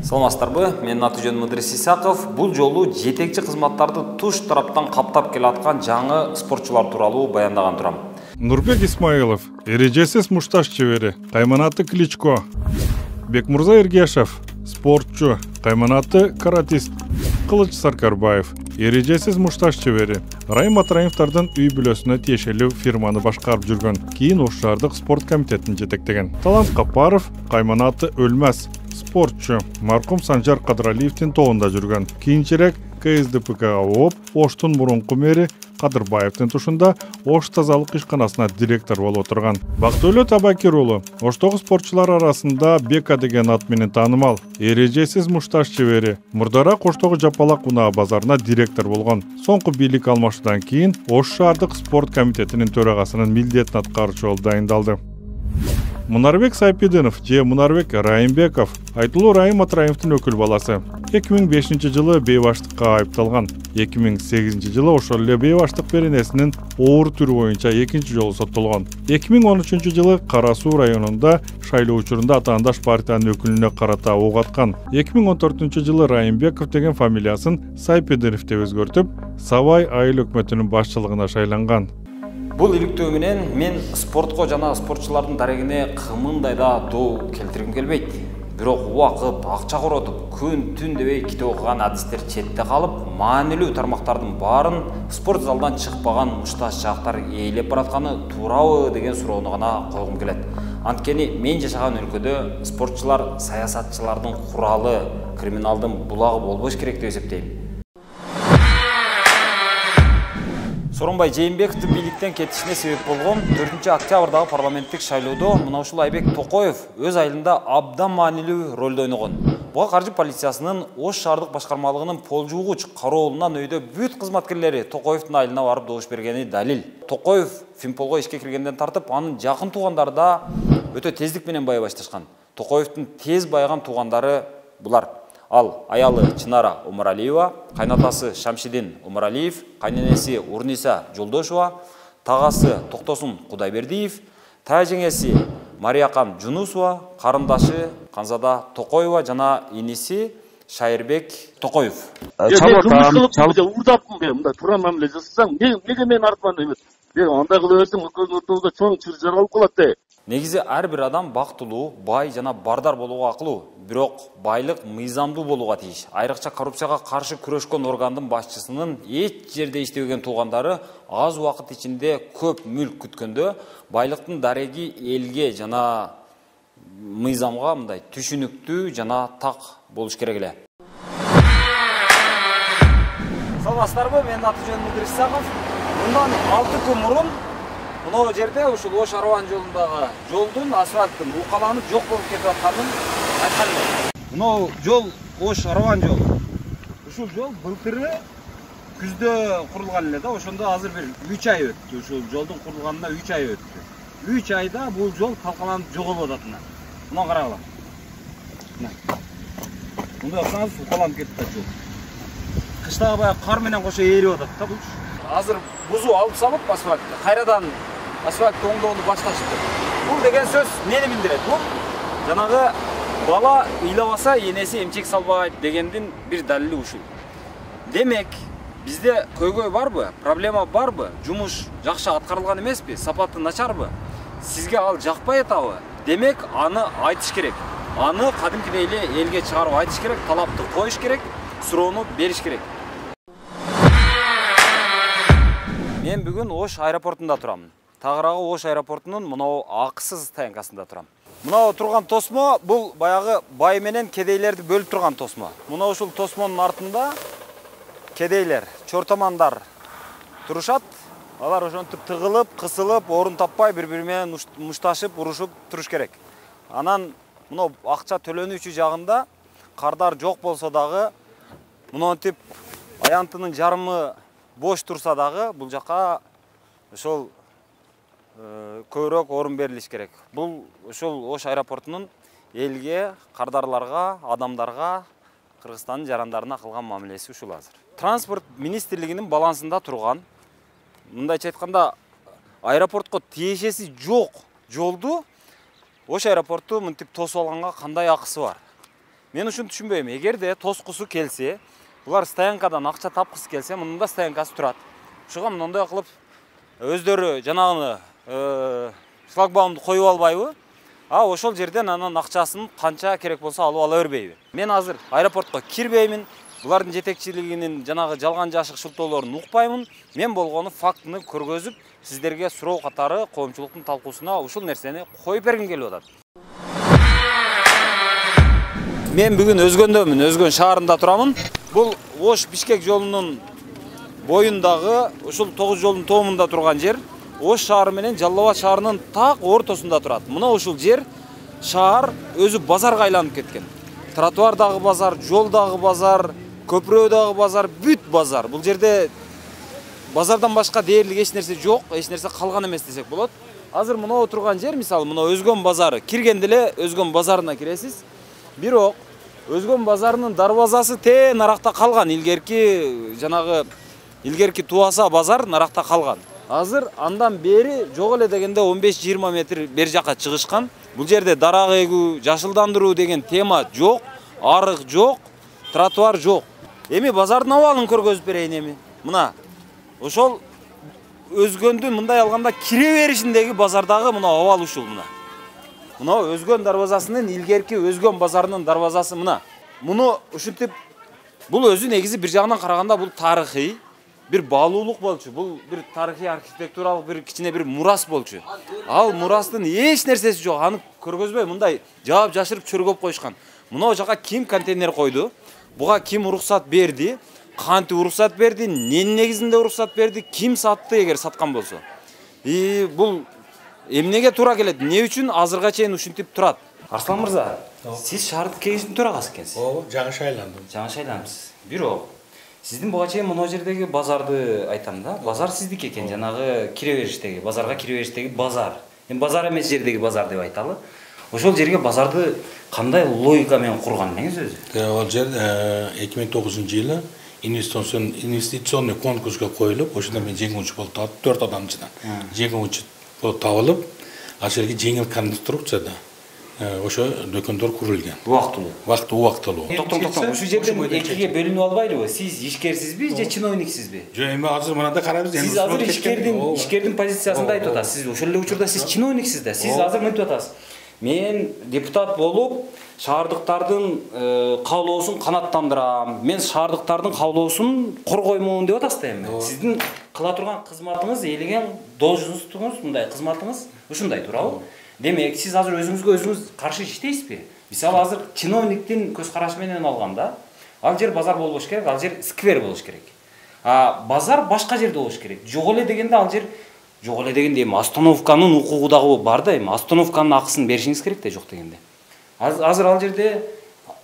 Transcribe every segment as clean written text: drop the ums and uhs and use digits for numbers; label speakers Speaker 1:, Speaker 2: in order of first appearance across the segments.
Speaker 1: Саламатсыздарбы? Мен Атыжан Мыдрис Исаков. Бул жолу жетекчи кызматтарды туш тараптан каптап келаткан жаңы спортчулар тууралуу баяндаган турам.
Speaker 2: Нурбек Исмаилов, эрежесиз мушташ чебери, Кайманаты Кличко. Бекмурза Эргешев, спортчу, Кайманаты каратист. Кылыч Саркарбаев, эрежесиз мушташ чебери. Райым Атраимовдардын үй бүлөсүнө тиешелүү фирманы башкарып жүргөн, кийин Ош шаардык спорт комитетин жетектеген. Талант Капаров, Кайманаты өлмөс, спортчу, маркум Санжар Кадралиевдин тобунда жүргөн. Кийинчерээк КСДПКга ооп, Оштун мурунку мэри Кадырбаевдин тушунда Ош тазалык ишканасына директор болуп отурган. Бактылуу Табакир уулу Оштогу спортчулар арасында Бека деген ат менен таанымал. Эрежесиз мушташ чебери. Мурдара Оштогу Жапалак унаа базарына директор болгон. Соңку бийлик алмашуудан кийин Ош шаардык спорт комитетинин төрагасынын милдетин аткаруучу болуп дайындалды. Мунарбек Сайпидинов же Мунарбек Райымбеков айтылуу Райым Атраимовдун өкүл баласы. 2005 жылы бейбаштыкка айыпталган. 2008 жылы ошол эле бейбаштык беренесинин оор түрү боюнча экинчи жолу соттолгон. 2013 жылы Кара Суу районунда шайлоо учурунда атаандаш партиянын өкүлүнө карата ок аткан. 2014 жылы Райымбеков деген фамилиясын Сайпидинов деп өзгөртүп, Сабай айыл өкмөтүнүн башчылыгына шайланган.
Speaker 1: Бул иликтөө менен мен спортко жана спортчулардын дарегине кымындай да доо келтиргим келбейт. Бирок убакыт, акча коротуп, күн түн дебей китеп окуган адистер четте калып, маанилүү тармактардын баарын спорт залдан чыкпаган мушташ жактар ээлеп баратканы туурабы деген суроону гана койгум келет. Анткени мен жашаган өлкөдө спортчулар саясатчылардын куралы, криминалдын булагы болбош керек деп эсептейм. Сооронбай Жээнбековдун бийликтен кетишине себеп болгон 4 октябрдагы парламенттик шайлоодо мына ушул Айбек Токоев өз айылында абдан маанилүү ролду ойногон. Буга каржы полициясынын Ош шаардык башкармалыгынын пол жуугуч кароолунан өйдө бүт кызматкерлери Токоевдун айылына барып добуш бергени далил. Токоев Финполго ишке киргенден тартып, анын жакын туугандары да өтө тездик менен бая башташкан. Токоевдун тез байыган туугандары булар: ал аялы Чынара Омаралиева, кайнатасы Шамшидин Омаралиев, кайненеси Урниса Жолдошова, тагасы Токтосун Кудайбердиев, тажеңеси Мариякан Жунусова, карындашы Канзада Токоева жана иниси Шайырбек Токоев.
Speaker 3: Урдаппын бе, мында тура мамиле жасасаң, неге мен артыман эмес? Мен андай кылып берсем, ортобузда чоң чыр жаралып калат да.
Speaker 1: Негизи ар бир адам бактылуу, бай жана бардар болууга акылуу, бирок байлык мыйзамдуу болууга тийиш. Айрыкча коррупцияга каршы күрөшкөн органдын башчысынын эч жерде иштебеген туугандары аз убакыт ичинде көп мүлк күткөндө байлыктын дареги элге жана мыйзамга мындай түшүнүктүү жана так болуш керек эле. Саламатсыздарбы? Мен Атыжан Мыдрис Исаков. Мындан 6 күн мурун мына жерде ушул Ош Араван жолундагы жолдун асфальттын укаланып жок болуп кетип атканын айткан элем. Мына жол Ош Араван жолу. Ушул жол былтыры күздө курулган эле да, ошондо азыр бир 3 ай өттү. Ушул жолдун курулганына 3 ай өттү. 3 айда бул жол талкаланып жоголуп атат. Мына карагыла. Мында караңыз, укаланып кетти жол. Кыштагы баягы кар менен кошо ээрип атат да бул. Азыр бузу алып салып асфальтты, кайрадан асфальтты оңдоону башташты. Бул деген сөз нени билдирет? Бул жанагы бала ыйлабаса энеси эмчек салбайт дегендин бир далили ушул. Демек, бизде көйгөй барбы? Проблема барбы? Жумуш жакшы аткарылган эмеспи? Сапаты начарбы? Сизге ал жакпай атабы? Демек, аны айтыш керек. Аны кадимкидей эле элге чыгарып айтыш керек, талапты коюш керек, суроону бериш керек. Мен бүгүн Ош аэропортунда турам. Тагыраагы Ош аэропортунун мынау акысыз таянкасында турам. Мынау турган тосмо бул баягы бай менен кедейлерди бөлүп турган тосмо. Мына ушул тосмонун артында кедейлер, чортомандар турушат. Алар ошентип тыгылып, кысылып, орун таппай бири-бири менен мушташып, урушуп туруш керек. Анан мына акча төлөнүүчү жагында кардар жок болсо дагы мынтип аянтынын жарымы бош турса дагы бул жака ошол көбүрөөк орун берилиш керек. Бул ошол Ош аэропортунун элге, кардарларга, адамдарга, Кыргызстандын жарандарына кылган мамилеси ушул азыр. Транспорт министрлигинин балансында турган, мындайча айтканда, аэропортко тиешеси жок жолду Ош аэропорту мынтип тосуп алганга кандай акысы бар? Мен ушуну түшүнбөйм. Эгерде тоскусу келсе, булар стоянкадан акча тапкысы келсе, мунун да стоянкасы турат. Ушуга мындай кылып өздөрү жанагыны шлагбаумду коюп албайбы? Ошол жерден анын акчасын канча керек болсо алып ала бербейби? Мен азыр аэропортко кирбеймин. Булардын жетекчилигинин жанагы жалган жашык шылтоолорун укпаймын. Мен болгону фактыны көргөзүп, сиздерге суроо катары коомчулуктун талкуусуна ушул нерсени коюп бергим келип атат. Мен бүгүн Өзгөндөмүн, Өзгөн шаарында турамын. Бул Ош Бишкек жолунун боюндагы ушул 9 жолдун тоомунда турган жер. Ош шаары менен Жалал Абад шаарынын так ортосунда турат. Мына ушул жер шаар өзү базарга айланып кеткен. Тротуардагы базар, жолдагы базар, көпүрөдөгү базар, бүт базар. Бул жерде базардан башка дээрлик эч нерсе жок, эч нерсе калган эмес десек болот. Азыр мына отурган жер, мисалы, мына Өзгөн базары. Киргенде эле Өзгөн базарына киресиз. Бирок Өзгөн базарынын дарбазасы те наракта калган. Илгерки Туаса базар наракта калган. Азыр андан бери жок эле дегенде 15-20 метр бер жака чыгышкан. Бул жерде дарак эгүү, жашылдандыруу деген тема жок, арык жок, тротуар жок. Эми базардын абалын көргөзүп берейин эми. Мына ошол Өзгөндүн мындай алганда кире беришиндеги базардагы мына абал ушул мына. Мына Өзгөн дарбазасынын илгерки Өзгөн базарынын дарбазасы мына. Муну ушинтип бул өзү негизи бир жагынан караганда бул тарыхый bir bağlılık bolчу. Бул bir тарыхый архитектуралык bir кичине bir мурас болчу. Ал мурастын эч нерсеси жок. Аны көргөзбөй мындай жаап жашырып чөргөп коюшкан. Мына жака ким контейнер койду? Буга ким уруксат берди? Кантип уруксат берди? Эмне негизинде уруксат берди? Ким сатты эгер саткан болсо? Бул эмнеге туура келет? Эмне үчүн азырга чейин ушинтип турат? Арслан мырза, сиз шаардык кеңештин төрагасы экенсиз.
Speaker 4: Ооба, жаңы шайландым.
Speaker 1: Жаңы шайландыңыз. Бирок сиздин буга чейин мына жердеги базарды айтам да. Базар сиздики экен, жанагы кире бериштеги, базарга кире бериштеги базар. Эми базар эмес жердеги базар деп айталы. Ошол жерге базарды кандай логика менен курган эмеңиз өзү?
Speaker 4: Ал жер 2009-жылы инвестиционный конкурска коюлуп, ошондо мен жеңүүчү болуп табылып, 4 адам ичинен жеңүүчү болуп табылып, ал жерге жеңил конструкцияда ошо дөкөндөр курулган. Убактылуу.
Speaker 1: Токтом. Ушул жерден экиге бөлүнүп албайлыбы? Сиз ишкерсизби же чиновниксизби?
Speaker 4: Жок, эми азыр мындай карайбыз.
Speaker 1: Сиз азыр ишкердин позициясында айтып атасыз. Сиз ошол эле учурда сиз чиновниксиз да. Сиз азыр мынтип атасыз. Мен депутат болуп, шаардыктардын каалоосун канааттандырам. Мен шаардыктардын каалоосун коргоймун деп атасыз да эми. Сиздин кыла турган кызматыңыз, элеген должностуңуз, мындай кызматыңыз ушундай туурабы? Демек, сиз азыр өзүңүз каршы иштейсизби? Мисалы азыр чиновниктин көз карашы менен алганда, ал жер базар болбош керек, ал жер сквер болуш керек. Базар башка жерде болуш керек. Жок эле дегенде ал жер жок эле дегенде эми остановканын укугу дагы бар да, эми остановканын акысын беришиңиз керек да, жок дегенде. Азыр ал жерде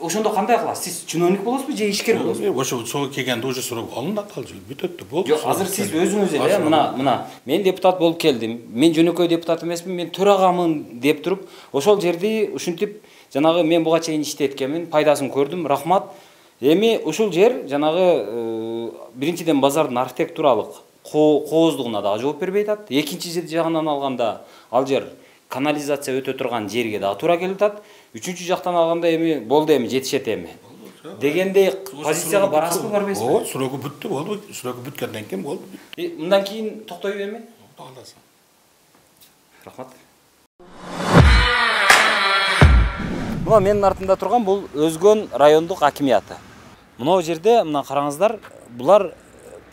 Speaker 1: ошондо кандай кыласыз? Сиз чиновник болосузбу же ишкер болосузбу?
Speaker 4: Ошо сол келгенде уже сурап алынды ал жер бүтөттү, болду.
Speaker 1: Жок, азыр сиз өзүңүз эле мына мен депутат болуп келдим. Мен жөнөкөй депутат эмесмин, мен төрагамын деп туруп, ошол жерди ушинтип жанагы мен буга чейин иштеткенмин, пайдасын көрдүм, рахмат. Эми ушул жер жанагы биринчиден базардын архитектуралык кооздугуна дагы жооп бербей атат. Экинчи жагынан алганда ал жер канализация өтө турган жерге дагы туура келип атат. Үчүнчү жактан алганда эми болду, эми жетишет эми дегенде позицияга барасызбы, барбайсызбы?
Speaker 4: Ооба, суроо бүттү, болду. Суроо бүткөндөн кийин болду.
Speaker 1: Мындан кийин токтой берме?
Speaker 4: Токтоласың.
Speaker 1: Рахмат. Мына менин артымда турган бул Өзгөн райондук акимияты. Мына жерде мына караңыздар, булар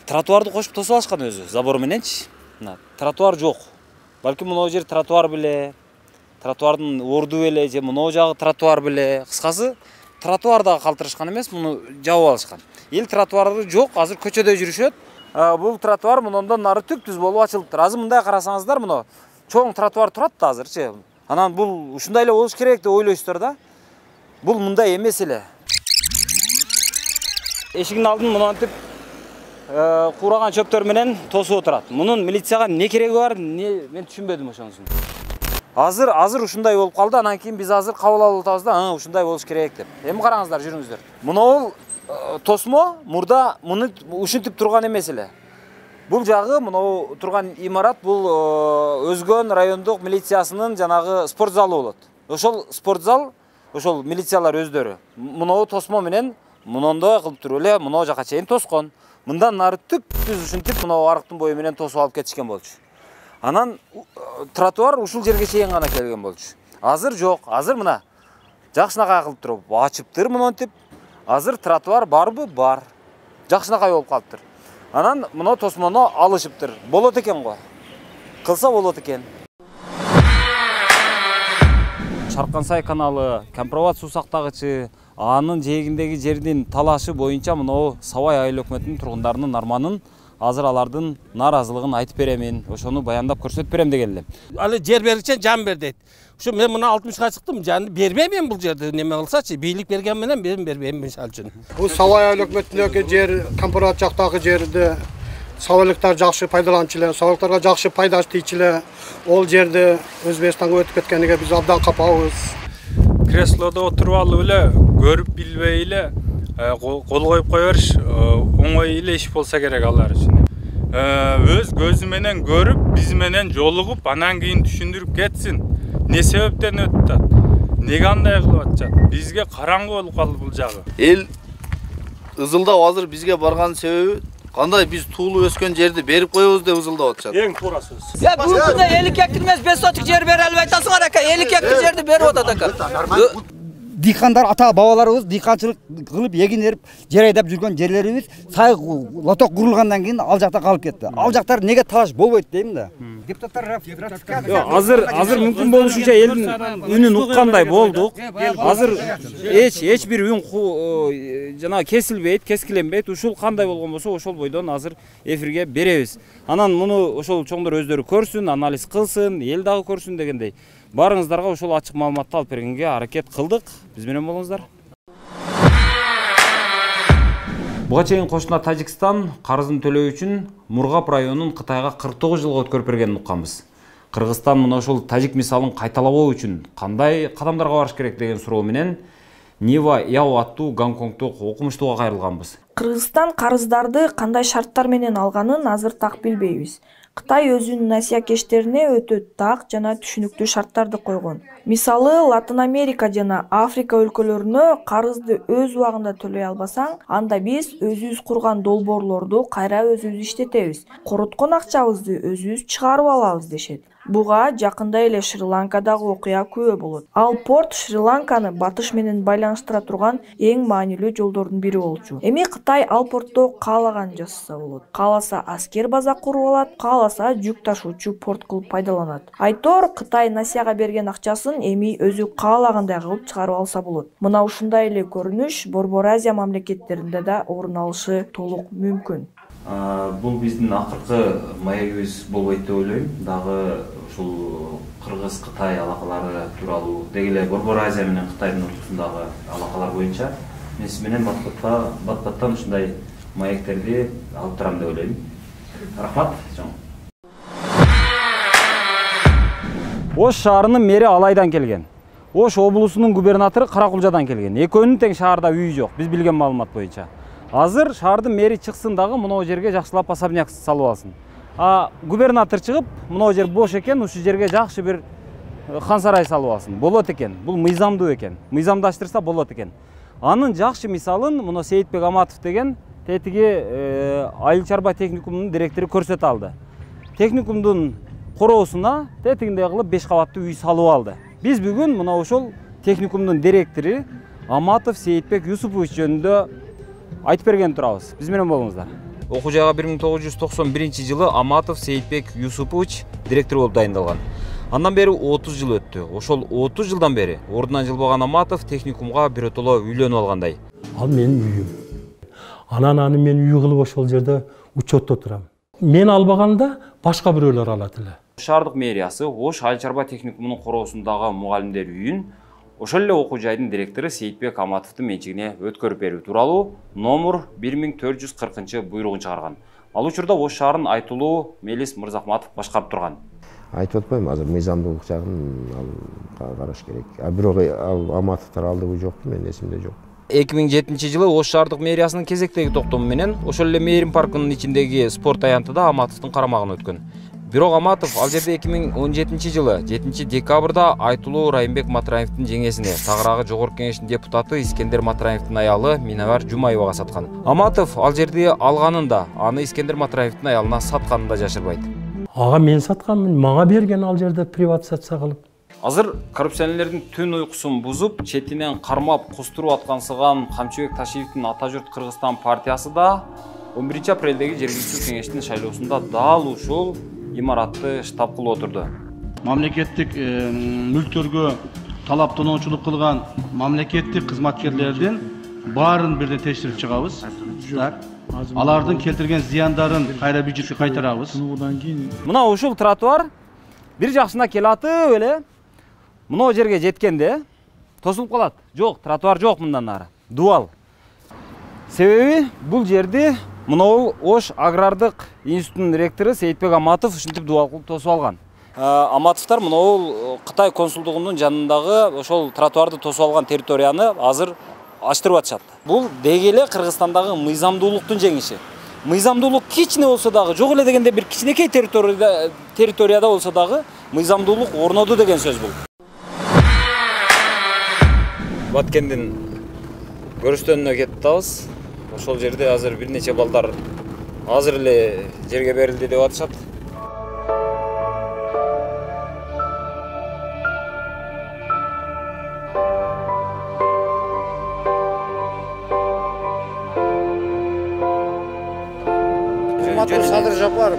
Speaker 1: тротуарды кошуп тосуп алышкан өзү, забор мененчи. Мына тротуар жок. Балким мына жер тротуар беле, тротуардын орду беле же мына жагы тротуар беле. Кыскасы, тротуарда калтырышкан эмес, муну жабып алышкан. Эл тротуары жок, азыр көчөдө жүрүшөт. Бул тротуар мындан нары түп-түз болуп ачылыптыр. Азыр мындай карасаңыздар, мына чоң тротуар турат да азырчы. Анан бул ушундай эле болуш керек деп ойлойсуздар да. Бул мындай эмес эле. Эшигин алдын мынантип кураган чөптөр менен тосуп отурат. Мунун милицияга не кереги бар? Мен түшүнбөдүм ошонусун. Азыр ушундай болуп калды, анан кийин биз азыр кабыл алып атабыз да, ушундай болуш керек деп. Эми караңыздар, жүрүңүздөр. Мына тосмо мурда муну ушинтип турган эмес эле. Бул жагы мына турган имарат бул Өзгөн райондук милициясынын жанагы спорт залы болот. Ошол спорт зал ошол милициялар өздөрү мынау тосмо менен мындай кылып туруп эле мынау жака чейин тоскон. Мындан нары түп-түз ушинтип мынау арыктын бою менен тосуп алып кетишкен болчу. Анан тротуар ушул жерге чейин гана келген болчу. Азыр жок. Азыр мына жакшынакай кылып туруп ачыптыр мынтип. Азыр тротуар барбы? Бар. Жакшынакай болуп калыптыр. Анан мынау тосмону алышыптыр. Болот экен го. Кылса болот экен. Шаркансай каналы, Кемпироват суу сактагычы, анын жээгиндеги жердин талашы боюнча мынау Сабай айыл өкмөтүнүн тургундарынын арманын азыр алардын нааразылыгын айтып беремин, ошону баяндап көрсөтүп берем деген элем.
Speaker 5: Алы жер беришен жан бер дейт. Ушу мен мына 60га чыктым, жанды бербейм мен бул жерди неме кылсачы, бийлик берген менен бербейм мисалы үчүн.
Speaker 6: Бул Сабай айыл өкмөтүнүндөгү жер, Кемпироват жактагы жерди сабайлыктар жакшы пайдаланчу эле, сабайлыктарга жакшы пайдасы тийчү эле. Ол жерди Өзбекстанга өтүп кеткениге биз абдан капабыз.
Speaker 7: Креслода отуруп алып эле, көрүп билбей эле кол коюп кое бериш оңой эле иш болсо керек алар үчүн. Өз көзү менен көрүп, биз менен жолугуп, анан кийин түшүндүрүп кетсин. Не себептен өттү атат? Неге андай кылып атышат? Бизге караңгы болуп калды бул жагы.
Speaker 8: Эл ызылдап азыр бизге барган себеби кандай биз туулуп өскөн жерди берип коебуз деп ызылдап атышат.
Speaker 5: Эң туура сөз.
Speaker 9: Я бүгүнкү күндө 50 гектар эмес 5 соток жер бере албай атасыңар ака, 50 гектар жерди берип атат ака.
Speaker 10: Дыйкандар ата бабаларыбыз дыйканчылык кылып эгин эрип жер айдап жүргөн жерлерибиз сай лоток курулгандан кийин ал жакта калып кетти. Ал жактар неге талаш болбойт дейм да. Депутаттар
Speaker 1: Азыр мүмкүн болушунча элдин үнүн уккандай болдук. Азыр эч бир үн жана кесилбейт, кескиленбейт. Ушул кандай болгон болсо ошол бойдон азыр эфирге беребиз. Анан муну ошол чоңдор өздөрү көрсүн, анализ кылсын, эл дагы көрсүн дегендей. Барыңыздарга ошол ачык маалыматты алып бергенге аракет кылдык. Биз менен болуңуздар. Буга чейин кошуна Тажикстан карызын төлөө үчүн Мургап районунун Кытайга 49 жылга өткөрүп бергенин укканбыз. Кыргызстан мына ошол тажик мисалын кайталабоо үчүн кандай кадамдарга барыш керек деген суроо менен Нива Яо аттуу Гонконгдук окумуштууга кайрылганбыз.
Speaker 11: Кыргызстан карыздарды кандай шарттар менен алганын азыр так билбейбиз. Кытай өзүнүн насиякештерине өтө так жана түшүнүктүү шарттарды койгон. Мисалы, Латын Америка жана Африка өлкөлөрүнө карызды өз убагында төлөй албасаң, анда биз өзүбүз курган долбоорлорду кайра өзүбүз иштетебиз. Короткон акчабызды өзүбүз чыгарып алабыз дешет. Буга жакында эле Шри-Ланкадагы окуя күбө болот. Ал порт Шри-Ланканы батыш менен байланыштыра турган эң маанилүү жолдордун бири болчу. Эми Кытай ал портто каалаган жасаса болот. Кааласа аскер база куруп алат, кааласа жүк ташуучу порт кылып пайдаланат. Айтор Кытай насияга берген акчасын эми өзү каалагандай кылып чыгарып алса болот. Мына ушундай эле көрүнүш Борбор Азия мамлекеттеринде да орун алышы толук мүмкүн.
Speaker 1: Бул биздин акыркы маегибиз болбойт деп ойлойм. Дагы ушул Кыргыз-Кытай алакалары тууралуу деги эле Борбор Азия менен Кытайдын ортосундагы алакалар боюнча мен сиз менен бат-баттан ушундай маектерди алып турам деп ойлойм. Рахмат. Ош шаарынын мэри Алайдан келген. Ош облусунун губернатору Каракулжадан келген. Экөөнүн тең шаарда үйү жок, биз билген маалымат боюнча. Азыр шаардын мэри чыксын дагы мынау жерге жакшылап особняк салып алсын. Губернатор чыгып, мынау жер бош экен, ушул жерге жакшы бир хан сарай салып алсын. Болот экен. Бул мыйзамдуу экен. Мыйзамдаштырса болот экен. Анын жакшы мисалын мына Сейитбек Аматов деген тетиги айыл чарба техникумунун директору көрсөтө алды. Техникумдун короосуна тетигиндей кылып 5 кабаттуу үй салып алды. Биз бүгүн мына ошол техникумдун директору Аматов Сейитбек Юсупович жөнүндө айтып берген турабыз. Биз менен болуңуздар. Окуу жайга 1991-жылы Аматов Сейитбек Юсупович директор болуп дайындалган. Андан бери 30 жыл өттү. Ошол 30 жылдан бери ордунан жылбаган Аматов техникумга биротоло үйлөнүп алгандай.
Speaker 5: Ал менин үйүм. Анан мен үй кылып ошол жерде учетто турам. Мен албаганда башка бирөөлөр алат эле.
Speaker 1: Шаардык мэриясы Ош айыл чарба техникумунун короосундагы мугалимдер үйүн ошол эле окуу жайдын директору Сейитбек Аматовдун менчигине өткөрүп берүү тууралуу номер 1440 чыгарган. Ал учурда Ош шаарын айтылуу Мелис Мырзахматов башкарып турган.
Speaker 12: Айтып атпайм, азыр мыйзамдуулук жагын караш керек. Бирок ал Аматовдор алдыбы жокпу, мен эсимде жок.
Speaker 1: 2007-жылы Ош шаардык мэриясынын кезектеги токтому менен ошол эле Мээрим паркынын ичиндеги спорт аянтыда Аматовдун карамагына өткөн. Бирок Аматов ал жерде 2017 жылы 7 декабрда Айтулуу Райымбек Матраевдин жеңесине Тагыраагы жогорку кеңештин депутаты Искендер Матраевдин аялы Минабар Жумаевага саткан. Аматов ал жерде алганын да, аны Искендер Матраевдин аялына сатканын да жашырбайт.
Speaker 5: Ага мен сатканмын, мага берген ал жерде приватизация кылып.
Speaker 1: Азыр коррупционерлердин түн уйкусун бузуп, четинен кармап, кустуруп аткансыган Камчыбек Ташиевдин Ата журт Кыргызстан партиясы да 11 апрелдеги жергиликтүү кеңештин шайлоосунда дал ушул имаратты штаб кылып отурду.
Speaker 13: Мамлекеттик мүлктөргө талаптануучулук кылган мамлекеттик кызматкерлердин баарын бирден текшерип чыгабыз. Алардын келтирген зыяндарын кайра бюджетке кайтарабыз.
Speaker 1: Мына ушул тротуар бир жакшына келатып эле мына жерге жеткенде тосулуп калат. Жок, тротуар жок мындан ары. Дуал. Себеби бул жерди мына Ош агрардык институтунун ректору Сейитбек Аматов ушинтип дуал кылып тосуп алган. Аматовтар мына Кытай консулдугунун жанындагы ошол тротуарды тосуп алган территорияны азыр ачтырып атышат. Бул деги эле Кыргызстандагы мыйзамдуулуктун жеңиши. Мыйзамдуулук кичине болсо дагы, жок эле дегенде бир кичинекей территорияда болсо дагы мыйзамдуулук орноду деген сөз бул. Баткендин көрүстөнүнө кетип атабыз. Ошол жерде азыр бир нече балдар азыр эле жерге берилди деп атышат.
Speaker 6: Садыр Жапаров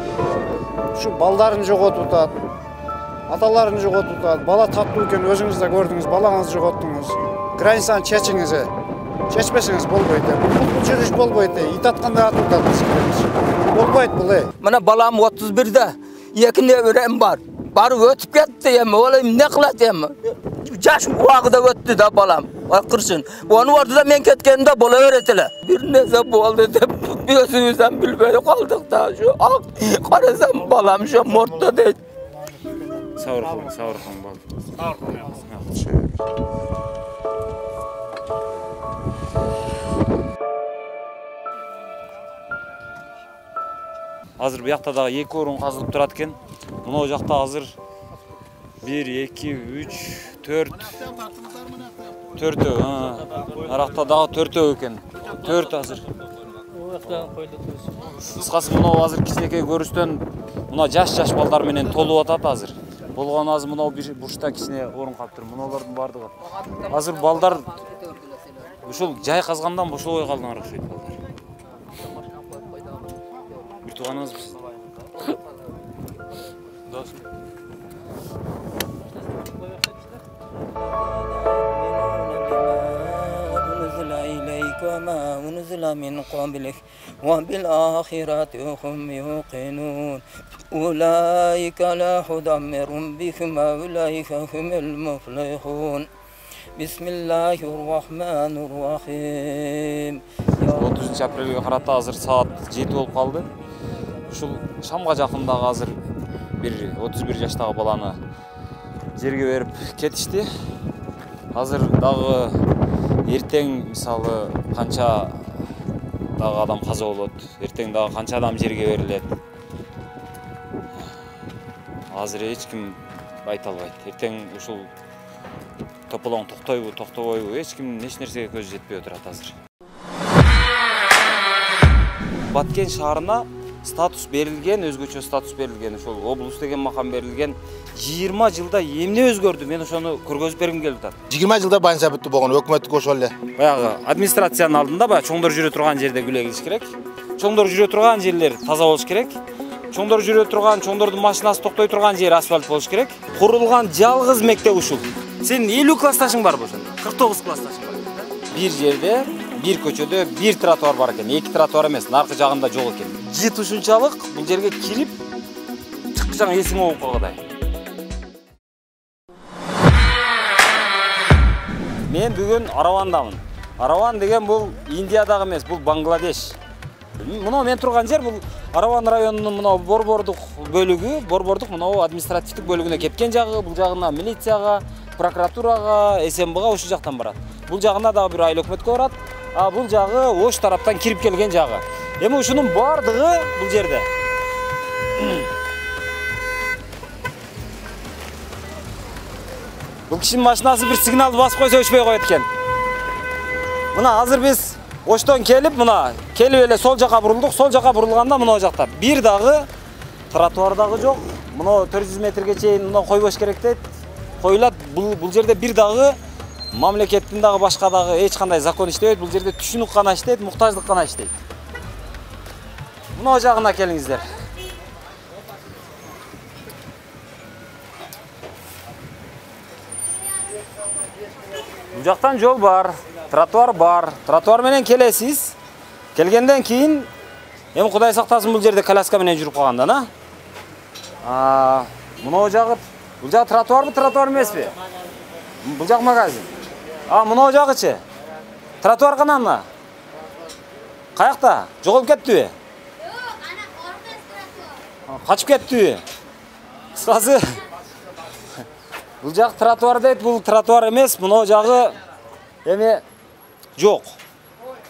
Speaker 6: şu балдарын жоготуп атат, аталарын жоготуп атат. Бала таптуу экен, өзүңүз да көрдүңүз, балаңызды жоготтуңуз. Границаны чечиңиз. Чечпесеңиз болбойт. Бул жүрүш болбойт. Ит атканда атып атат. Болбойт бул.
Speaker 9: Мына балам 31-де, 2 неберем бар. Барып өтүп кетти эми, ол эмне кылат эми? Жаш убагында өттү да балам. Акырсын. Onu orada men ketkenimde bola berет эле. Bir nese boldu деп өзүбүздөн билбей калдык да. Şu карасам балам şu мортто дейт.
Speaker 1: Сауырхан бал. Азыр буякта дагы 2 орун казылып турат экен. Мына жакта азыр 1, 2, 3, 4 Аракта дагы 4 экен. 4 азыр. Кыскасы мына азыр кичинекей көрүстөн мына жаш балдар менен толуп атат азыр. Болгон азыр мына бир бурчта кичине орун калып тур. Мыналардын бардыгы. Азыр балдар ушул жай казгандан бошобой калган окшойт балдар. Бир тууганыңызбыз. وما أنزل من قبلك وبالآخرة هم يوقنون أولئك على هدى من ربهم وأولئك هم المفلحون بسم الله الرحمن الرحيم 30 апрелге карата азыр саат 7 болуп калды. Ушул шамга жакындагы азыр бир 31 жаштагы баланы жерге берип кетишти. Азыр дагы эртең мисалы канча дагы адам каза болот, эртең дагы канча адам жерге берилет. Азыр эч ким айта албайт. Эртең ушул тополоң токтойбу, токтобойбу, эч ким эч нерсеге көзү жетпей отурат азыр. Баткен шаарына статус берилген, өзгөчө статус берилген, ошол облус деген макам берилген 20 жылда эмне өзгөрдү? Мен ошону көргөзүп бергим келип атат.
Speaker 14: 20 жылда банча бүттү болгон өкмөттүк ошол эле.
Speaker 1: Баягы администрациянын алдында баягы чоңдор жүрө турган жерде күлө келиш керек. Чоңдор жүрө турган жерлер таза болуш керек. Чоңдор жүрө турган, чоңдордун машинасы токтой турган жер асфальт болуш керек. Курулган жалгыз мектеп ушул. Сенин 50 классташың бар ошондо. 49 классташың бар. Бир жерде, бир көчөдө бир тротуар бар экен. 2 тротуар эмес, наркы жагында жок экен. Жыт ушунчалык бул жерге кирип чыккычаң эсиң болуп калгандай. Мен бүгүн Аравандамын. Араван деген бул Индиядагы эмес, бул Бангладеш. Мына мен турган жер бул Араван районунун мына борбордук бөлүгү, борбордук мына административдик бөлүгүнө кеткен жагы, бул жагына милицияга, прокуратурага, СМБга ушул жактан барат. Бул жагына дагы бир айыл өкмөткө барат. А бул жагы Ош тараптан кирип келген жагы. Эми ушунун бардыгы бул жерде. Бул кишинин машинасы бир сигналды басып койсо өчпөй коет экен. Мына азыр биз Оштон келип, мына келип эле сол жака бурулдук. Сол жака бурулганда мына жакта бир дагы тротуар дагы жок. Мына 400 метрге чейин мына койбош керек дейт. Коюлат. Бул жерде бир дагы мамлекеттин дагы башка дагы эч кандай закон иштебейт. Бул жерде түшүнүк гана иштейт, муктаждык гана иштейт. Мына жагына келиңиздер. Бул жактан жол бар, тротуар бар. Тротуар менен келесиз. Келгенден кийин эми Кудай сактасын бул жерде коляска менен жүрүп калгандан, Мына жагы, бул жагы тротуарбы, тротуар эмеспи? Бул жак магазин. Мына жагычы. Тротуар канамы? Каякта? Жоголуп кеттиби? Качып кеттиби? Кыскасы бул жак тротуар дейт, бул тротуар эмес, мына жагы эми жок.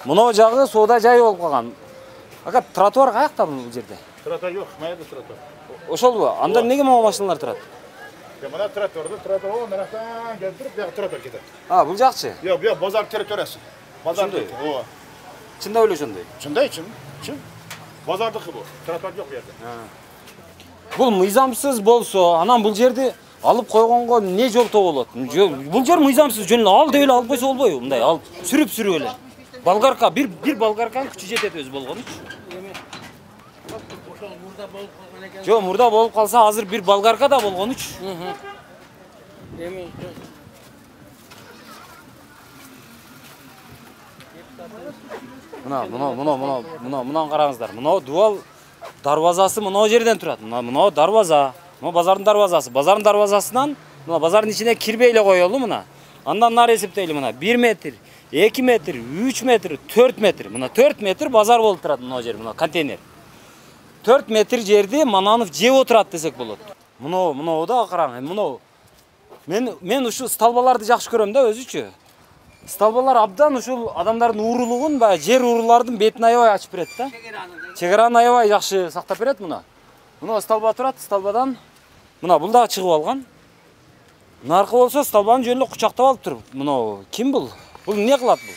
Speaker 1: Мына жагы соода жай болуп калган. Ака тротуар каякта бул жерде?
Speaker 15: Тротуар жок, майда тротуар.
Speaker 1: Ошолбу? Анда эмнеге могу машиналар турат?
Speaker 15: Мына тротуарда тротуар нарактан келип туруп, бияка тротуар кетет.
Speaker 1: Бул жакчы?
Speaker 15: Жок, бияк базар территориясы. Базарды. Ооба.
Speaker 1: Чында эле ошондой.
Speaker 15: Чындай, чын. Базардыкы бул. Тротуар жок бу жерде.
Speaker 1: Бул мыйзамсыз болсо, анан бул жерди алып койгонго эмне жолтоо болот? Бул жер мыйзамсыз, жөн эле ал деп эле алып койсо болбойбу? Мындай алып сүрүп эле. Болгарка, бир болгарканын күчү жетет өзү болгонуч. Жок, мурда болуп калса, азыр бир болгарка да болгонуч. Мына караңыздар. Мына дуал дарбазасы мына жерден турат. Мына дарбаза. Мына базардын дарбазасы. Базардын дарбазасынан мына базардын ичине кирбей эле коелу мына. Андан нары эсептейли мына 1 метр, 2 метр, 3 метр, 4 метр. Мына 4 метр базар болуп турат мына жер, мына контейнер. 4 метр жерди Мананов жеп отурат десек болот. Мына да караң, мына. Мен ушу столбаларды жакшы көрөм да өзүчү. Столбалар абдан ушул адамдардын уурулугун, жер уурулардын бетин аябай ачып берет да. Чегараны аябай жакшы сактап берет мына. Мына столба турат, столбадан мына бул да чыгып алган. Наркы болсо столбаны жөн эле кучактап алып туруп. Мына ким бул? Бул эмне кылат бул?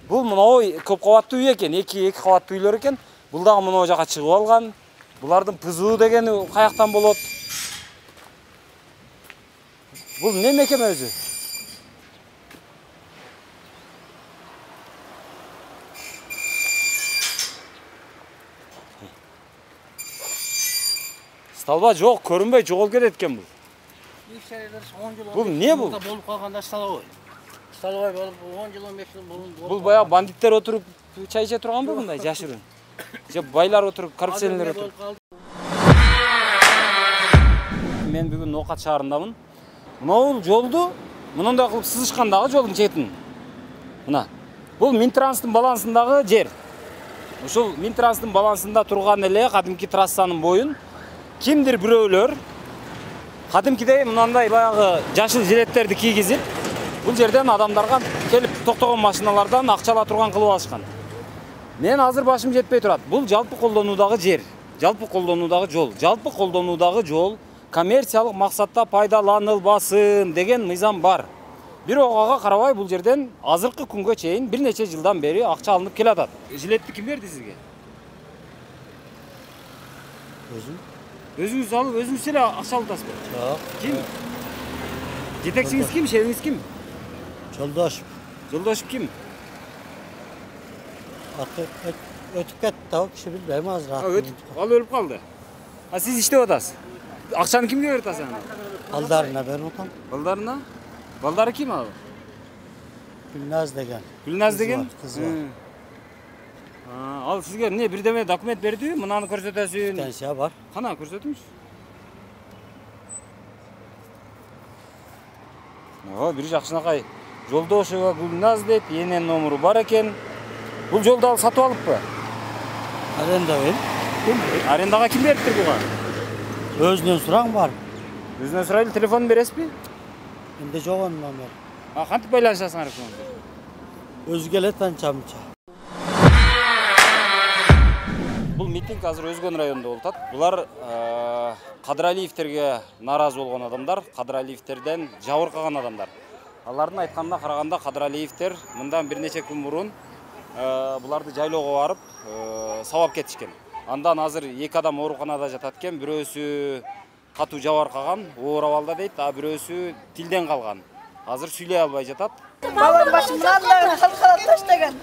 Speaker 1: Бул мына көп кабаттуу үй экен, 2 кабаттуу үйлөр экен. Бул дагы мына жака чыгып алган. Булардын пызуу дегени каяктан болот? Бул эмне мекеме өзү? Столба жок, көрүнбөй жоголуп кетет экен бул. Бул эмне бул?
Speaker 16: Болуп калганда столбой. Столбой болуп 10 жыл 15 жыл болуп.
Speaker 1: Бул баягы бандиттер отуруп чай иче турганбы мындай жашырын? Же байлар отуруп, коррупционерлер отуруп. Мен бүгүн Ноокат шаарындамын. Мына жолду мындай кылып сызышкан дагы жолдун четин. Мына. Бул Минтранстын балансындагы жер. Ушул Минтранстын балансында турган эле кадимки трассанын боюн кимдир бирөөлөр кадимкидей мындай баягы жашыл жилеттерди кийгизип, бул жерден адамдарга келип токтогон машиналардан акча ала турган кылып алышкан. Мен азыр башым жетпей турат. Бул жалпы колдонуудагы жер, жалпы колдонуудагы жол, жалпы колдонуудагы жол коммерциялык максатта пайдаланылбасын деген мыйзам бар. Бирок ага карабай бул жерден азыркы күнгө чейин бир нече жылдан бери акча алынып келатат. Жилетти ким берди сизге?
Speaker 16: Өзүм.
Speaker 1: Өзүңүз алып, өзүңүз эле акча алып атасызбы?
Speaker 16: Жок.
Speaker 1: Ким? Жетекчиңиз ким, шебиңиз ким?
Speaker 16: Жолдошуп.
Speaker 1: Жолдошуп ким?
Speaker 16: Өтүп кетти, ал киши билбейм азыр.
Speaker 1: Ал өлүп калды. Сиз иштеп атасыз. Акчаны кимге берип атасыз аны?
Speaker 16: Балдарына берип атам.
Speaker 1: Балдарына? Балдары ким ал?
Speaker 16: Гүлназ деген.
Speaker 1: Гүлназ деген?
Speaker 16: Кыз бар.
Speaker 1: Ал сизге эмне бирдеме документ бердиби? Мынаны көрсөтөсүн.
Speaker 16: Пенсия бар.
Speaker 1: Кана көрсөтүңүз. Бир жакшынакай Жолдошева Гүлназ дейт, ИНН номуру бар экен. Бул жолду ал сатып алыппы?
Speaker 16: Аренда бер.
Speaker 1: Арендага ким бериптир буга?
Speaker 16: Өзүнөн сураң бар.
Speaker 1: Өзүнөн сурайлы, телефонун бересизби?
Speaker 16: Менде жок анын номери.
Speaker 1: Кантип байланышасыңар?
Speaker 16: Өзү келет анча-мынча.
Speaker 1: Бул митинг азыр Өзгөн районунда болуп атат. Булар Кадыралиевтерге наразы болгон адамдар, Кадыралиевтерден жабыркаган адамдар. Алардын айтканына караганда Кадыралиевтер мындан бир нече күн мурун буларды жайлоого барып сабап кетишкен. Андан азыр 2 адам ооруканада жатат экен, бирөөсү катуу жабыркаган, оор абалда дейт, а бирөөсү тилден калган. Азыр сүйлөй албай жатат.
Speaker 17: Балам başım mınanlar kalkala taşlagan.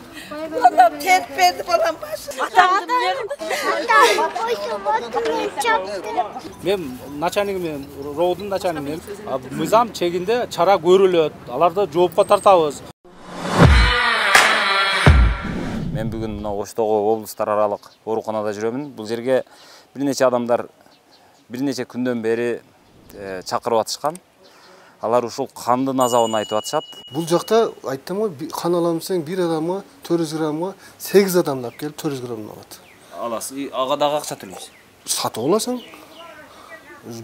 Speaker 17: Mınanlar terp verdi balam başım.
Speaker 13: Мен начальнигимен, роудун начальнигимен мыйзам чегинде чара көрүлөт. Аларды жоопко тартабыз.
Speaker 1: Мен бүгүн мына Оштогу облустар аралык ооруканада жүрөмүн. Бул жерге бир нече адамдар бир нече күндөн бери чакырып атышкан. Алар ушул кандын азабын айтып атышат.
Speaker 18: Бул жакта айттым го, кан аламсың, бир адамга 400 граммга 8 адамдап келип 400 грамм алат.
Speaker 1: Аласыз, ага дагы акча төлөйсүз.
Speaker 18: Сатып аласың.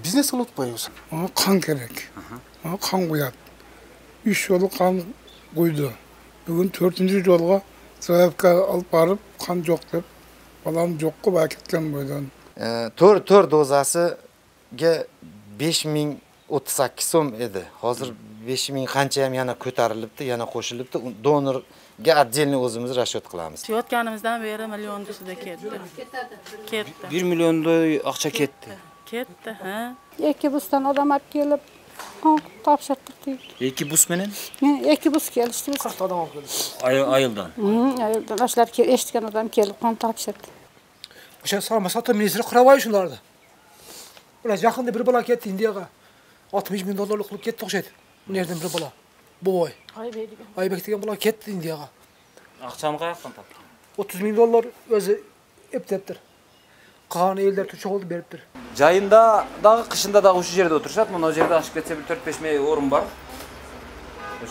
Speaker 18: Бизнес кылып атпайбыз.
Speaker 19: Ага кан керек. Ага кан куят. 3 жолу кан куйду. Бүгүн 4-нчү жолго заявка алып барып, кан жок деп, балам жокко баа кеткен бойдон.
Speaker 20: 4 dozasiga 5038 so'm edi. Hozir 5000 qancha ham yana ko'tarilibdi, yana qo'shilibdi. Donorga отдельный o'zimiz расчет qilamiz.
Speaker 21: Yotganimizdan beri million tusida ketdi.
Speaker 1: 1 milliondoy akça ketdi.
Speaker 21: Ketdi, ha.
Speaker 22: 2 busdan odam olib kelib, topshirdik.
Speaker 1: 2 bus menen?
Speaker 22: 2 bus kelishdi.
Speaker 19: Qancha odam olib keldi?
Speaker 1: Ayıldan.
Speaker 22: Ayıldan. Ashlar eshitgan odam kelib, qon topshirdi.
Speaker 19: O'sha Salmasata ministri Qirabay shulardi. Ular yaqinda bir bola ketdi Indiyaga. $60 ming qilib ketdi o'xshaydi. Bu yerdan bir bola. Boy. Aybek degan bola ketdi Indiyaga.
Speaker 1: Aqchani qayoqdan topdi?
Speaker 19: $30 ming o'zi epteptir. Qani elder cho'g'ildi beribdir.
Speaker 1: Jayında dagı qışında dagı uşu жерде oturuşat. Mına o жерде aşıp ketse bir 4-5 mey orun var.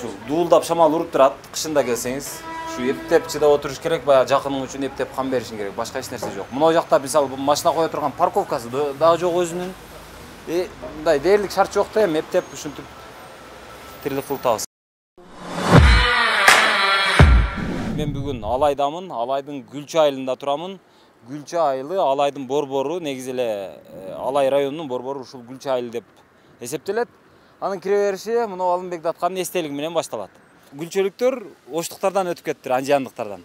Speaker 1: Şu duuldap şamal urup turat. Qışında gelseniz şu eптеп чыдап oturuş керек, baya жақының үчүн eптеп кан беришин керек. Башка эч нерсе жок. Мына о жакта мисалы бу машина кое турган парковкасы дагы жок өзүнүн. Мындай дээрлик шарт жок да, эми эптеп ушинтип тирлик кылып табыз. Мен бүгүн Алайдамын. Алайдын Гүлчү айылында турамын. Гүлчү айылы Алайдын борбору, негизи эле Алай районунун борбору ушул Гүлчү айыл деп эсептелет. Анын кире бериши мына Алымбек Даткандын эстелиги менен башталат. Гүлчөлүктөр оштуктардан өтүп кеттир, анжандыктардан.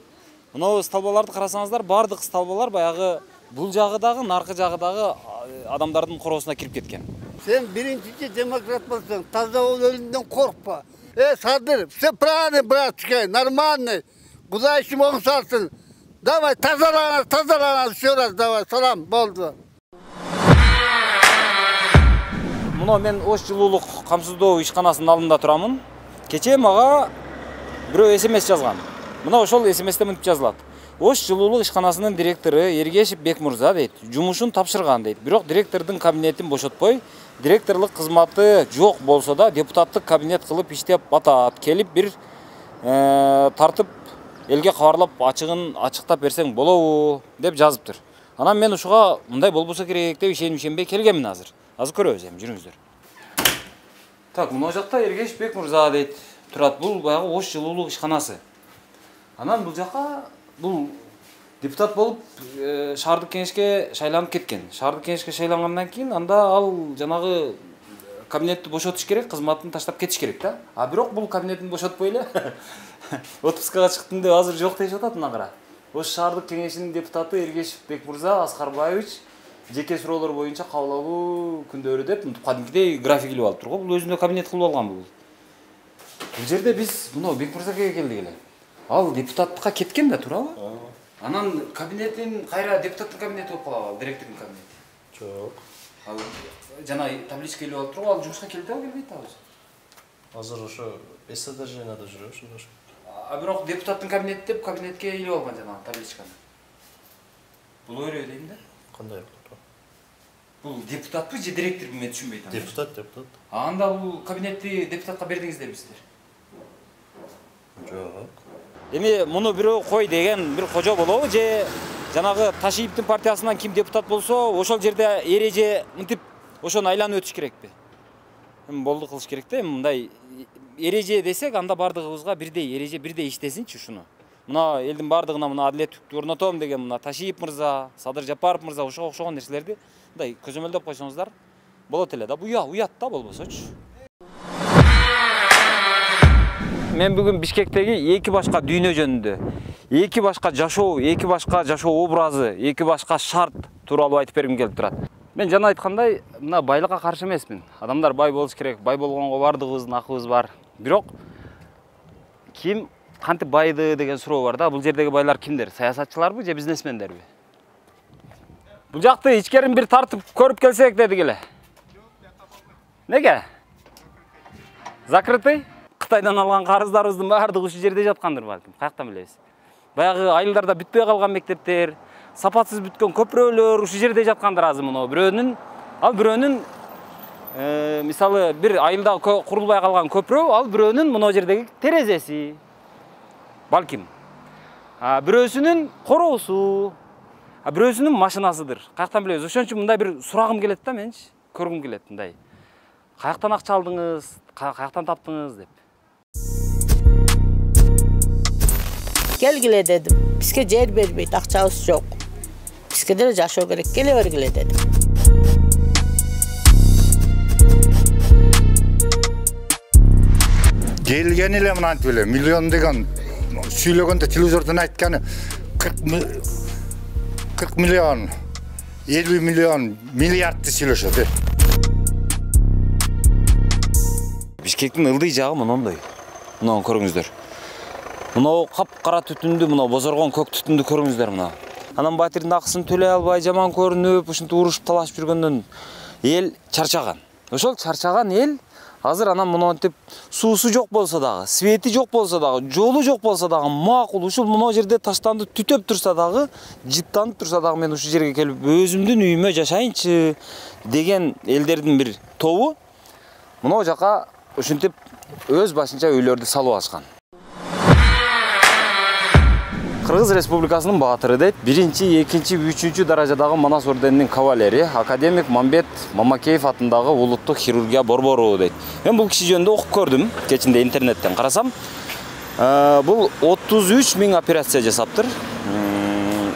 Speaker 1: Мына столбаларды карасаңыздар, бардык столбалар баягы бул жагы дагы, наркы жагы дагы адамдардын короосуна кирип кеткен.
Speaker 23: Sen birinci demokrat mısın? Таза ol ölümden korkma. Sadır, все правильно, братчик, нормальный. Куда еще он сатın? Давай, тазалана, еще раз давай, салам, болды.
Speaker 1: Мына мен Ош жылуулук камсыздоо ишканасынын алдында турамын. Кечээ мага бирөө SMS жазган. Мына ошол SMS-те мынтип жазылат. Ош жылуулук ишканасынын директору Эргешев Бекмурза дейт, жумушун тапшырган дейт. Бирок директордун кабинетин бошотпой, директорлук кызматы жок болсо да депутаттык кабинет кылып иштеп атат. Келип бир тартып элге кабарлап ачыктап берсең болобу деп жазыптыр. Анан мен ушуга мындай болбосо керек деп ишенбей келгенмин азыр. Азыр көрөбүз эми, жүрүңүздөр. Так, мына жакта Эргешев Бекмурза дейт турат. Бул баягы Ош жылуулук ишканасы. Анан бул жака бул депутат болуп шаардык кеңешке шайланып кеткен. Шаардык кеңешке шайлангандан кийин анда ал жанагы кабинетти бошотуш керек, кызматын таштап кетиш керек да. А бирок бул кабинетин бошотпой эле отпускага чыктым деп азыр жок дешип атат мына кара. Ош шаардык кеңешинин депутаты Эргешев Бекмурза Аскарбаевич жеке суроолор боюнча кабыл алуу күндөрү деп кадимкидей график илип алыптыр го. Бул өзүнө кабинет кылып алган бул. Бул жерде биз мына Бекмурзага келдик эле. Ал депутаттыкка кеткен да, туурабы? Анан кабинетин кайра депутаттын кабинети болуп калабы, директордун кабинети?
Speaker 24: Жок.
Speaker 1: Ал жана табличка илип алып турган, ал жумушка келдиби, келбейт азыр?
Speaker 24: Азыр ошо эсседаженияда жүрөбүз ошо.
Speaker 1: А бирок депутаттын кабинети деп кабинетке илип алган жана табличканы. Бул өрөө дейм да?
Speaker 24: Кандай болот?
Speaker 1: Бул депутатпы же директорбу, мен түшүнбөй атам.
Speaker 24: Депутат.
Speaker 1: Анда бул кабинетти депутатка бердиңиздерби сиздер?
Speaker 24: Жок.
Speaker 1: Эми муну бирөө кой деген бир кожо болобу же жанагы Ташиевдин партиясынан ким депутат болсо, ошол жерде эреже мынтип ошону айланып өтүш керекпи? Эми болду кылыш керек да, мындай эреже десек, анда бардыгыбызга бирдей эреже, бирдей иштесинчи ушуну. Мына элдин бардыгына мына адилеттүүлүктү орнотом деген мына Ташиев мырза, Садыр Жапаров мырза ошого окшогон нерселерди мындай көзөмөлдөп койсоңуздар, болот эле да, уят да болбосочу. Мен бүгүн Бишкектеги эки башка дүйнө жөнүндө, эки башка жашоо образы, эки башка шарт тууралуу айтып бергим келип турат. Мен жана айткандай, мына байлыкка каршы эмесмин. Адамдар бай болуш керек, бай болгонго бардыгыбыздын акыбыз бар. Бирок ким кантип байды деген суроо бар да. Бул жердеги байлар кимдер? Саясатчыларбы же бизнесмендерби? Бул жакты ичкерин бир тартып көрүп келсек дедик эле. Неге? Закрытый? Кытайдан алган карыздарыбыздын баардыгы ушу жерде жаткандыр балким. Каяктан билебиз? Баягы айылдарда бүтпөй калган мектептер, сапатсыз бүткөн көпүрөлөр ушу жерде жаткандыр азыр мына бирөөнүн мисалы бир айылда курулбай калган көпүрө, ал бирөөнүн мына жердеги терезеси. Балким. Бирөөсүнүн короосу, бирөөсүнүн машинасыдыр. Каяктан билебиз? Ошон үчүн мындай бир сурагым келет да менчи, көргүм келет мындай. Каяктан акча алдыңыз, каяктан таптыңыз деп.
Speaker 2: Келгиле дедим. Бизге жер бербейт, акчабыз жок. Бизге деле жашоо керек, келе бергиле дедим.
Speaker 15: Келген эле мынантип эле миллион деген сүйлөгөндө телевизордон айтканы 40 миллион, 50 миллион, миллиардты сүйлөшөт.
Speaker 1: Бишкектин ылдый жагы мондай. Мынаны көрүңүздөр. Мынау капкара түтүндү, мынау бозоргон көк түтүндү көрүңүздөр мына. Анан батирдин акысын төлөй албай, жаман көрүнүп, ушинтип урушуп талашып жүргөндөн эл чарчаган. Ошол чарчаган эл азыр анан монтип суусу жок болсо дагы, свети жок болсо дагы, жолу жок болсо дагы макул ушул мына жерде таштанды түтөп турса дагы, жыттанып турса дагы мен ушу жерге келип өзүмдүн үйүмө жашайынчы деген элдердин бир тобу мына жака ушинтип өз башынча үйлөрдү салып алышкан. Кыргыз Республикасынын баатыры дейт, 1-2, 3 даражадагы Манас орденинин кавалери, академик Мамбет Мамакеев атындагы улуттук хирургия борбору дейт. Мен бул киши жөнүндө окуп көрдүм, кечинде интернеттен карасам. Бул 33 000 операция жасаптыр.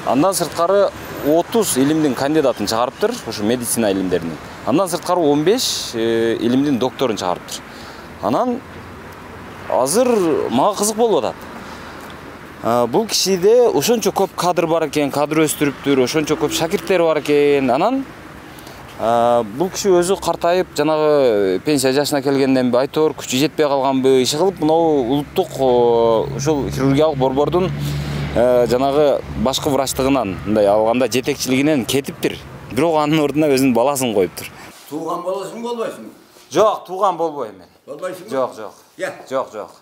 Speaker 1: Андан сырткары 30 илимдин кандидатын чыгарыптыр, ушу медицина илимдеринин. Андан сырткары 15 илимдин докторун чыгарыптыр. Анан азыр мага кызык болуп атат. Бул кишиде ошончо көп кадр бар экен, кадр өстүрүптүр, ошончо көп шакирттер бар экен. Анан бул киши өзү картайып, жанагы пенсия жашына келгенденби, айтор күчү жетпей калганбы, иши кылып, мынау улуттук ушул хирургиялык борбордун жанагы башкы врачтыгынан, мындай алганда жетекчилигинен кетиптир. Бирок анын ордуна өзүнүн баласын коюптур.
Speaker 3: Тууган болосуң болбойсуң?
Speaker 1: Жок, тууган болбойм мен.
Speaker 3: Болбойсуң?
Speaker 1: Жок. Жок.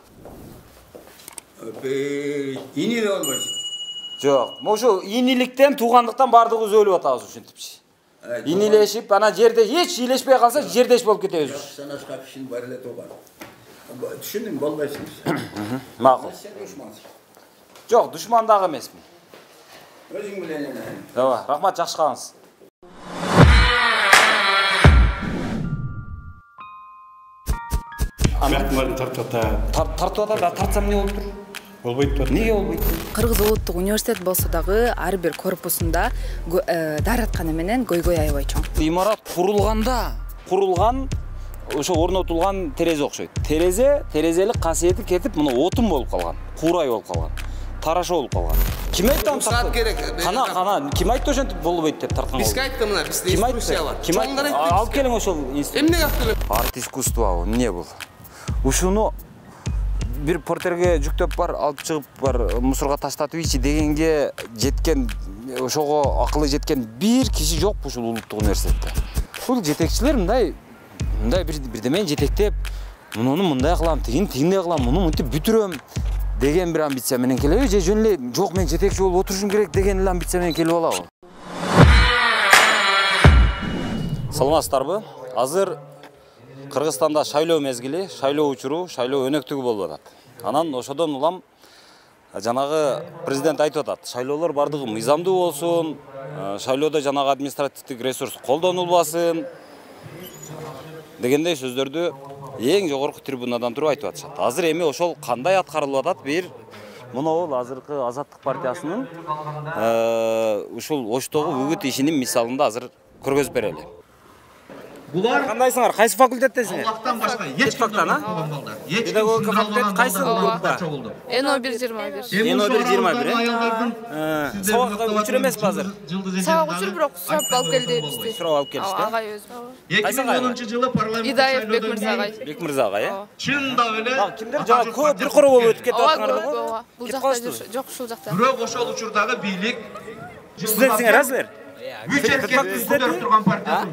Speaker 3: Ини де болбойсуң?
Speaker 1: Жок. Ошо иниликтен, туугандыктан бардыгыбыз өлүп атабыз ушинтипчи. Инилешип, анан жерде эч ийлешпей калса, жердеш болуп кетебиз.
Speaker 3: Санашка кишин бар эле тууган. Түшүндүң, болбойсуң.
Speaker 1: Макул.
Speaker 3: Сен душмансың.
Speaker 1: Жок, душман дагы эмесмин.
Speaker 3: Өзүң билен эле.
Speaker 1: Ооба, рахмат, жакшы калыңыз. Тартып атат, тартсам эмне болуп тур?
Speaker 4: Болбойт.
Speaker 1: Неге болбойт?
Speaker 4: Кыргыз улуттук университет болсо дагы ар бир корпусунда даратканы менен көйгөй аябай чоң.
Speaker 1: Имарат курулган, ошо орнотулган терезе окшойт. Терезелик касиети кетип, мына отун болуп калган, куурай болуп калган, тараша болуп калган. Ким айтты?
Speaker 7: Саат керек.
Speaker 1: Кана, ким айтты ошентип болбойт деп тарткан?
Speaker 7: Бизге айтты мына, бизде инструкция бар.
Speaker 1: Алып келиң ошол инструкция.
Speaker 7: Эмнеге алып келем?
Speaker 1: Арт искусство, эмне бул? Ушуну бир портерге жүктөп бар, алып чыгып бар, мусорго таштатып ийчи дегенге жеткен, ошого акылы жеткен бир киши жок ушул улуттук университетте. Бул жетекчилер мындай бирдемени жетектеп, муну мындай кылам, тигиндей кылам, муну мынтип бүтүрөм деген бир амбиция менен келеби, же жөн эле жок мен жетекчи болуп отурушум керек деген эле амбиция менен келип алабы? Саламатсыздарбы? Азыр Кыргызстанда шайлоо мезгили, шайлоо учуру, шайлоо өнөктүгү болуп атат. Анан ошодон улам жанагы президент айтып атат, шайлоолор бардыгы мыйзамдуу болсун, шайлоодо жанагы административдик ресурс колдонулбасын дегендей сөздөрдү эң жогорку трибунадан туруп айтып атышат. Азыр эми ошол кандай аткарылып атат? Бир мына азыркы Азаттык партиясынын ушул Оштогу үгүт ишинин мисалында азыр көргөзүп берели.
Speaker 8: Булар
Speaker 1: Кандайсыңар? Кайсы факультеттесиңер?
Speaker 8: Аллахтан башка эч
Speaker 1: фактан, а? Педагогика факультет кайсы группа?
Speaker 10: НО1-21.
Speaker 1: НО1-21. Сабакка учур эмеспи азыр?
Speaker 10: Сабак учур, бирок сурап алып келди бизди.
Speaker 1: Сурап алып келишти.
Speaker 10: Агай өзү.
Speaker 8: 2010-жылы парламент
Speaker 10: Идаев Бекмырза агай.
Speaker 1: Бекмырза агай, э?
Speaker 8: Чында эле.
Speaker 1: Кимдер жана көп бир кoro болуп өтүп кетип аткандар го?
Speaker 10: Бул жакта жок, ушул жакта.
Speaker 8: Бирок ошол учурдагы бийлик
Speaker 1: Студентсиңер азыр?
Speaker 8: Үч эркекти көтөрүп турган партия.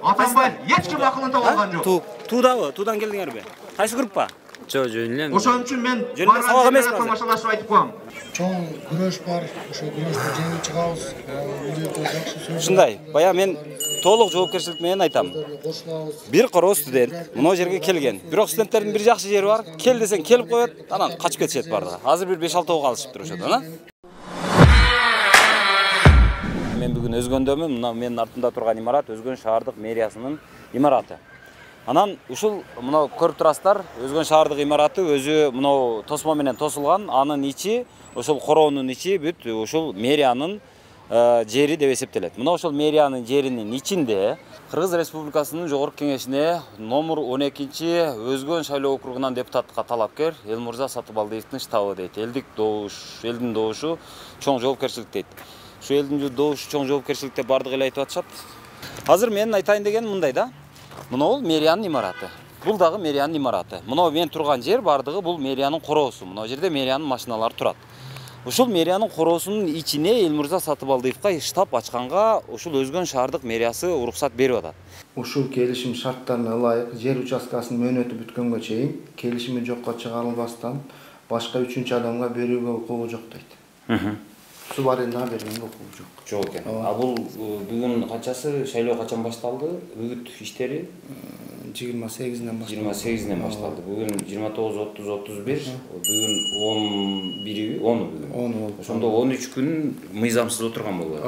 Speaker 8: Атамбаев эч ким акылында болгон жок.
Speaker 1: Туудабы? Туудан келдиңерби? Кайсы группа?
Speaker 11: Жок, жөн эле.
Speaker 8: Ошон үчүн мен
Speaker 1: Жөн сабак эмеспи?
Speaker 8: тамашалашып айтып коем.
Speaker 18: Чоң күрөш бар, ошо күрөштө жеңип чыгабыз. Бул жерде жакшы сөз.
Speaker 1: Ушундай, бая мен толук жоопкерчилик менен айтам. Бир кoro студент мына жерге келген. Бирок студенттердин бир жакшы жери бар. Кел десең келип коет, анан качып кетишет бардыгы. Азыр бир 5-6 калышыптыр ошодо, а? Мен бүгүн Өзгөндөмүн. Мына менин артымда турган имарат Өзгөн шаардык мэриясынын имараты. Анан ушул мына көрүп турасыздар, Өзгөн шаардык имараты өзү мына тосмо менен тосулган, анын ичи, ошол короонун ичи бүт ушул мэриянын жери деп эсептелет. Мына ошол мэриянын жеринин ичинде Кыргыз Республикасынын Жогорку Кеңешине номер 12-чи Өзгөн шайлоо округунан депутатка талапкер Элмурза Сатыбалдиевдин штабы дейт. Элдин добушу чоң жоопкерчилик дейт. Şu elдің doğuшу чоң жоопкерчиликте бардыгы эле айтып атышат. Азыр мен айтайын деген мындай да. Мына ол мэриянын имараты. Бул дагы мэриянын имараты. Мына мен турган жер бардыгы бул мэриянын короосу. Мына жерде мэриянын машиналары турат. Ушул мэриянын короосунун ичине Элмурза Сатыбалдиевка штаб ачканга ушул Өзгөн шаардык мэриясы уруксат берип атат.
Speaker 20: Ушул келишим шарттарына ылайык жер участкасынын мөөнөтү бүткөнгө чейин келишими жокко чыгарылбастан башка 3-чү адамга берүүгө укугу жок дейт. Су арендаға берген укугу жок.
Speaker 1: Жок экен. А бул бүгүн канчасы шайлоо качан башталды? Үгүт иштери
Speaker 20: 28-ден башталды.
Speaker 1: 28-ден башталды. Бүгүн 29, 30, 31, бүгүн 11 бүгүн. 10 болду. Ошондо 13 күн мыйзамсыз отурган болду.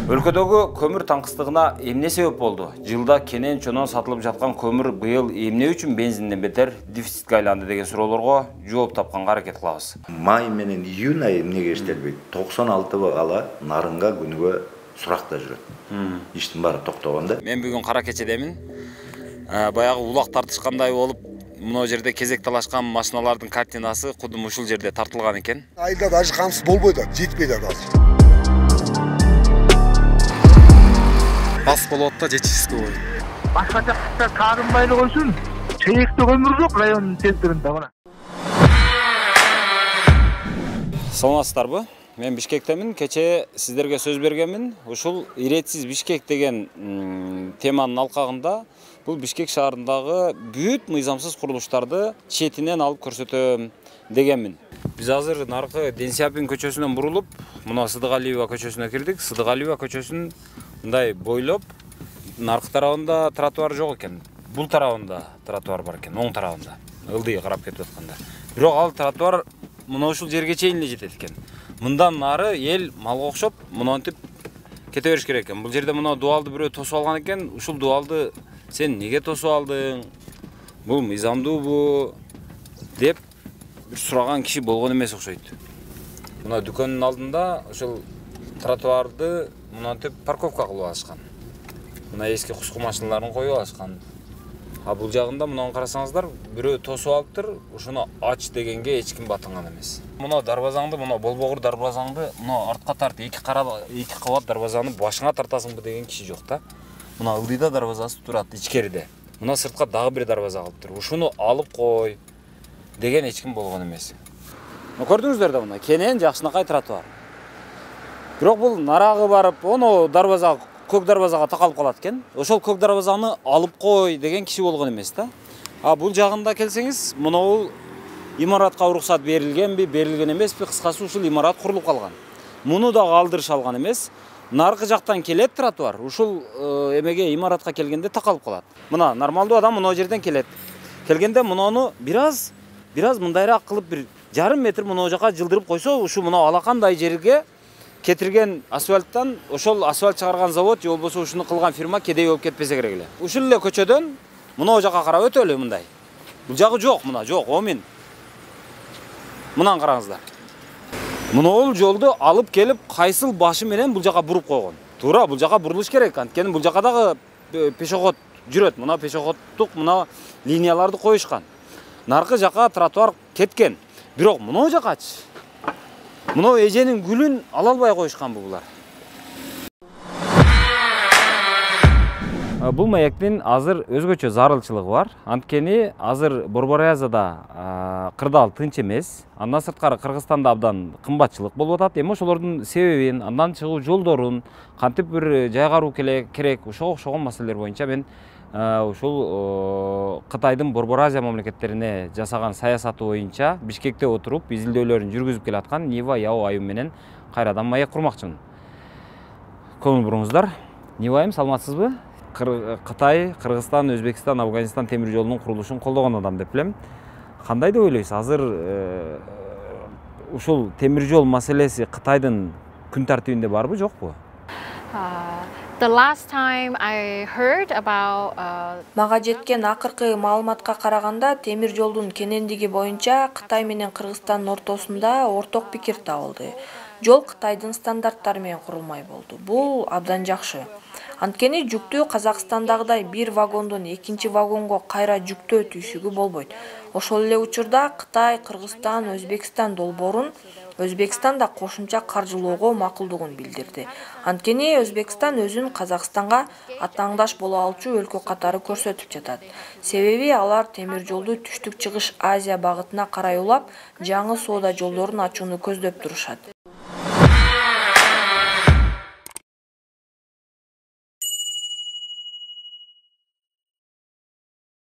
Speaker 1: Өлкөдөгү көмүр таңкыстыгына эмне себеп болду? Жылда кенен чонон сатылып жаткан көмүр быйыл эмне үчүн бензинден бетер дефицитке айланды деген суроолорго жооп тапканга аракет кылабыз.
Speaker 12: Май менен июнь айы эмнеге иштелбейт? 96 багала нарынга күнүгө суракта жүрөт. Иштин баары токтогондо.
Speaker 1: Мен бүгүн кара кечедемин. Баягы улак тартышкандай болуп, мына жерде кезек талашкан машиналардын картинасы кудум ушул жерде тартылган экен.
Speaker 25: Айда даже камсыз болбойт, жетпейт азыр.
Speaker 26: Бас болот да жетишсиз ой.
Speaker 27: Башка жакта каарынбайлы койсун. Чейекте көмүр жок районун центринде мына.
Speaker 1: Саламатсыздарбы? Мен Бишкектемин. Кече сиздерге сөз бергенмин. Ушул иретсиз Бишкек деген теманын алкагында бул Бишкек шаарындагы бүт мыйзамсыз курулуштарды четинен алып көрсөтөм дегенмин. Биз азыр наркы Денсиапин көчөсүнөн бурулуп, мына Сыдыгалиева көчөсүнө кирдик. Сыдыгалиева көчөсүн мындай бойлоп, наркы тарабында тротуар жок экен. Бул тарабында тротуар бар экен, оң тарабында. Ылдый карап кетип атканда. Бирок ал тротуар мына ушул жерге чейин эле жетет экен. Мындан нары эл малга окшоп, мынантип кете бериш керек экен. Бул жерде мына дуалды бирөө тосуп алган экен. Ушул дуалды сен неге тосуп алдың? Бул мыйзамдуубу деп бир сураган киши болгон эмес окшойт. Мына дүкөндүн алдында ушул тротуарды мынантип парковка кылып алышкан. Мына эски кушку машиналарын коюп алышкан. А бул жагында мынаны карасаңыздар, бирөө тосуп алыптыр, ушуну ач дегенге эч ким батынган эмес. Мына дарбазаңды, мына болбогур дарбазаңды мына артка тарт, эки кабат дарбазаны башыңа тартасыңбы деген киши жок да. Мына ылдыйда дарбазасы турат ичкериде. Мына сыртка дагы бир дарбаза калыптыр. Ушуну алып кой деген эч ким болгон эмес. Көрдүңүздөр да мына кенен жакшынакай тротуар. Бирок бул нарагы барып, ону дарбаза көк дарбазага такалып калат экен. Ошол көк дарбазаны алып кой деген киши болгон эмес да. А бул жагында келсеңиз, мына бул имаратка уруксат берилгенби, берилген эмеспи, кыскасы ушул имарат курулуп калган. Муну да калтырыша алган эмес. Наркы жактан келет тротуар, ушул эмеге имаратка келгенде такалып калат. Мына нормалдуу адам мына жерден келет. Келгенде муну бираз мындайраак кылып бир жарым метр мына жака жылдырып койсо, ушу мына алакандай жерге кетирген асфальттан ошол асфальт чыгарган завод же болбосо ушуну кылган фирма кедей болуп кетпесе керек эле. Ушул эле көчөдөн мына жака карап өтөлү мындай. Бул жагы жок, мына жок, омин. Мынан караңыздар. Мынау жолду алып келип кайсыл башы менен бул жака буруп койгон. Туура, бул жака бурулуш керек. Анткени бул жака дагы пешоход жүрөт. Мына пешоходдук мына линияларды коюшкан. Наркы жака тротуар кеткен. Бирок мынау жакачы. Мынау эженин гүлүн ала албай коюшкан булар. Бул маектин азыр өзгөчө зарылчылыгы бар. Анткени азыр Борбор-Аязада кырдаал тынч эмес. Андан сырткары Кыргызстанда абдан кымбатчылык болуп атат. Эми ошолордун себебин, андан чыгуу жолдорун кантип бир жайгаруу керек, ошого маселелер боюнча мен ушул Кытайдын Борбор-Азия мамлекеттерине жасаган саясаты боюнча Бишкекте отуруп изилдөөлөрүн жүргүзүп келаткан Нива Яо айым менен кайрадан маек курмакчымын. Көңүл буруңуздар. Нива айым, саламатсызбы? Кытай, Кыргызстан, Өзбекстан, Афганистан темир жолунун курулушун колдогон адам деп билем. Кандай деп ойлойсуз? Азыр ушул темир жол маселеси Кытайдын күн тартибинде барбы, жокпу?
Speaker 5: Мага жеткен акыркы маалыматка караганда, темир жолдун кенендиги боюнча Кытай менен Кыргызстандын ортосунда орток пикир табылды. Жол Кытайдын стандарттары менен курулмай болду. Бул абдан жакшы. Анткени жүктүү Казакстандагыдай бир вагондон экинчи вагонго кайра жүктөө түйшүгү болбойт. Ошол эле учурда Кытай, Кыргызстан, Өзбекстан долбоорун Өзбекстан да кошумча каржылоого макулдугун билдирди. Анткени Өзбекстан өзүн Казакстанга атааңдаш боло алчу өлкө катары көрсөтүп жатат. Себеби алар темир жолду түштүк-чыгыш Азия багытына карай улап, жаңы соода жолдорун ачууну көздөп турушат.